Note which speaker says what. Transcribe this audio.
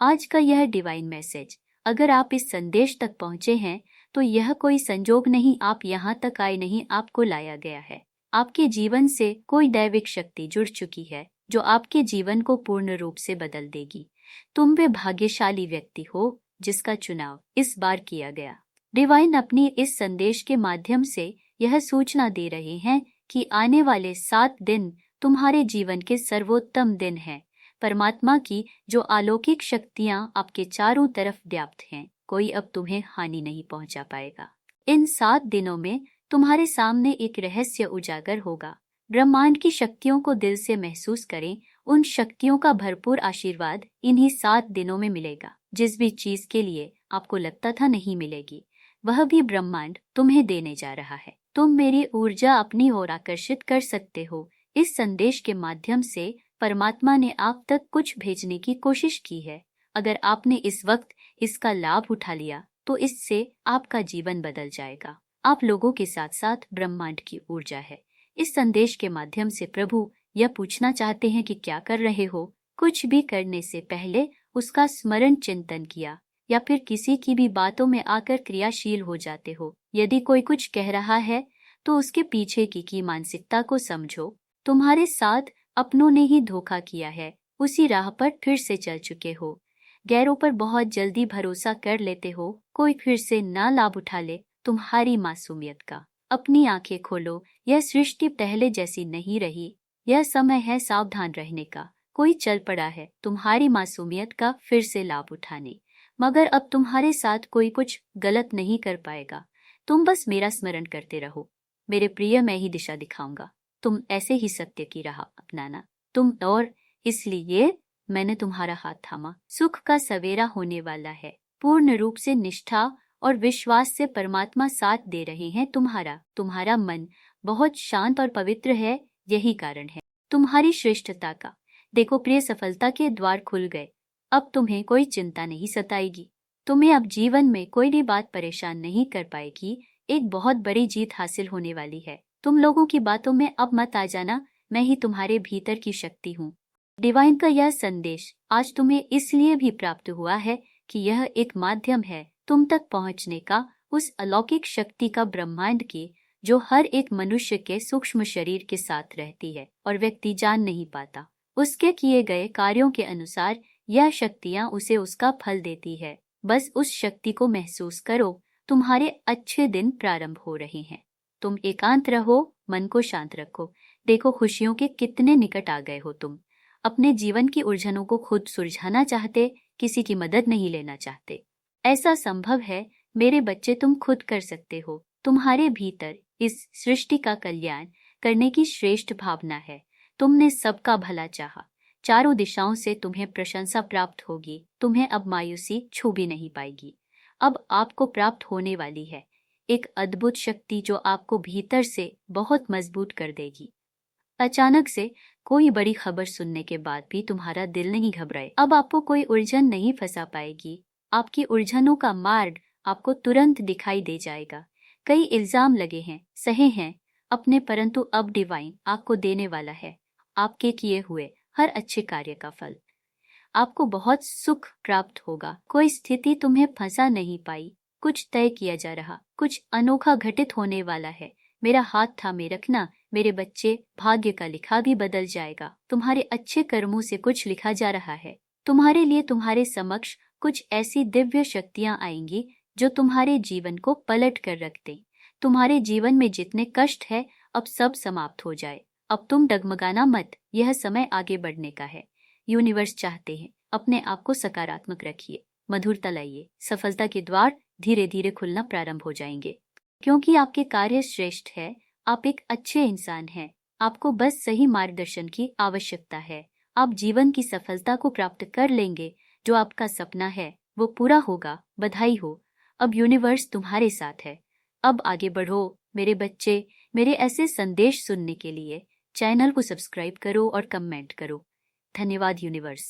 Speaker 1: आज का यह डिवाइन मैसेज, अगर आप इस संदेश तक पहुंचे हैं तो यह कोई संजोग नहीं, आप यहाँ तक आए नहीं, आपको लाया गया है। आपके जीवन से कोई दैविक शक्ति जुड़ चुकी है जो आपके जीवन को पूर्ण रूप से बदल देगी। तुम वे भाग्यशाली व्यक्ति हो जिसका चुनाव इस बार किया गया। डिवाइन अपनी इस संदेश के माध्यम से यह सूचना दे रहे हैं कि आने वाले 7 दिन तुम्हारे जीवन के सर्वोत्तम दिन हैं। परमात्मा की जो अलौकिक शक्तियां आपके चारों तरफ व्याप्त हैं, कोई अब तुम्हें हानि नहीं पहुंचा पाएगा। इन 7 दिनों में तुम्हारे सामने एक रहस्य उजागर होगा। ब्रह्मांड की शक्तियों को दिल से महसूस करें। उन शक्तियों का भरपूर आशीर्वाद इन्हीं 7 दिनों में मिलेगा। जिस भी चीज के लिए आपको लगता था नहीं मिलेगी, वह भी ब्रह्मांड तुम्हें देने जा रहा है। तुम मेरी ऊर्जा अपनी ओर आकर्षित कर सकते हो। इस संदेश के माध्यम से परमात्मा ने आप तक कुछ भेजने की कोशिश की है। अगर आपने इस वक्त इसका लाभ उठा लिया तो इससे आपका जीवन बदल जाएगा। आप लोगों के साथ साथ ब्रह्मांड की ऊर्जा है। इस संदेश के माध्यम से प्रभु यह पूछना चाहते हैं कि क्या कर रहे हो। कुछ भी करने से पहले उसका स्मरण चिंतन किया या फिर किसी की भी बातों में आकर क्रियाशील हो जाते हो। यदि कोई कुछ कह रहा है तो उसके पीछे की मानसिकता को समझो। तुम्हारे साथ अपनों ने ही धोखा किया है, उसी राह पर फिर से चल चुके हो। गैरों पर बहुत जल्दी भरोसा कर लेते हो। कोई फिर से ना लाभ उठा ले तुम्हारी मासूमियत का। अपनी आंखें खोलो, यह सृष्टि पहले जैसी नहीं रही। यह समय है सावधान रहने का। कोई चल पड़ा है तुम्हारी मासूमियत का फिर से लाभ उठाने। मगर अब तुम्हारे साथ कोई कुछ गलत नहीं कर पाएगा। तुम बस मेरा स्मरण करते रहो। मेरे प्रिय, मैं ही दिशा दिखाऊंगा। तुम ऐसे ही सत्य की राह अपनाना। और इसलिए मैंने तुम्हारा हाथ थामा। सुख का सवेरा होने वाला है। पूर्ण रूप से निष्ठा और विश्वास से परमात्मा साथ दे रहे हैं। तुम्हारा मन बहुत शांत और पवित्र है। यही कारण है तुम्हारी श्रेष्ठता का। देखो प्रिय, सफलता के द्वार खुल गए। अब तुम्हें कोई चिंता नहीं सताएगी। तुम्हें अब जीवन में कोई भी बात परेशान नहीं कर पाएगी। एक बहुत बड़ी जीत हासिल होने वाली है। तुम लोगों की बातों में अब मत आ जाना। मैं ही तुम्हारे भीतर की शक्ति हूँ। डिवाइन का यह संदेश आज तुम्हें इसलिए भी प्राप्त हुआ है कि यह एक माध्यम है तुम तक पहुँचने का, उस अलौकिक शक्ति का, ब्रह्मांड की, जो हर एक मनुष्य के सूक्ष्म शरीर के साथ रहती है और व्यक्ति जान नहीं पाता। उसके किए गए कार्यों के अनुसार यह शक्तियाँ उसे उसका फल देती है। बस उस शक्ति को महसूस करो। तुम्हारे अच्छे दिन प्रारंभ हो रहे हैं। तुम एकांत रहो, मन को शांत रखो। देखो खुशियों के कितने निकट आ गए हो। तुम अपने जीवन की उलझनों को खुद सुलझाना चाहते, किसी की मदद नहीं लेना चाहते। ऐसा संभव है मेरे बच्चे, तुम खुद कर सकते हो। तुम्हारे भीतर इस सृष्टि का कल्याण करने की श्रेष्ठ भावना है। तुमने सबका भला चाहा। चारों दिशाओं से तुम्हें प्रशंसा प्राप्त होगी। तुम्हें अब मायूसी छू भी नहीं पाएगी। अब आपको प्राप्त होने वाली है एक अद्भुत शक्ति जो आपको भीतर से बहुत मजबूत कर देगी। अचानक से कोई बड़ी खबर सुनने के बाद भी तुम्हारा दिल नहीं घबराए। अब आपको कोई उलझन नहीं फंसा पाएगी। आपकी उलझनों का मार्ग आपको तुरंत दिखाई दे जाएगा। कई इल्जाम लगे हैं, सहे हैं अपने, परंतु अब डिवाइन आपको देने वाला है आपके किए हुए हर अच्छे कार्य का फल। आपको बहुत सुख प्राप्त होगा। कोई स्थिति तुम्हें फंसा नहीं पाई। कुछ तय किया जा रहा, कुछ अनोखा घटित होने वाला है। मेरा हाथ थामे रखना मेरे बच्चे। भाग्य का लिखा भी बदल जाएगा। तुम्हारे अच्छे कर्मों से कुछ लिखा जा रहा है। तुम्हारे लिए तुम्हारे समक्ष कुछ ऐसी दिव्य शक्तियां आएंगी जो तुम्हारे जीवन को पलट कर रख दें। तुम्हारे जीवन में जितने कष्ट है अब सब समाप्त हो जाए। अब तुम डगमगाना मत। यह समय आगे बढ़ने का है। यूनिवर्स चाहते हैं अपने आप को सकारात्मक रखिए, मधुरता लाइए। सफलता के द्वार धीरे धीरे खुलना प्रारंभ हो जाएंगे, क्योंकि आपके कार्य श्रेष्ठ है। आप एक अच्छे इंसान हैं। आपको बस सही मार्गदर्शन की आवश्यकता है। आप जीवन की सफलता को प्राप्त कर लेंगे। जो आपका सपना है वो पूरा होगा। बधाई हो। अब यूनिवर्स तुम्हारे साथ है। अब आगे बढ़ो मेरे बच्चे। मेरे ऐसे संदेश सुनने के लिए चैनल को सब्सक्राइब करो और कमेंट करो। धन्यवाद यूनिवर्स।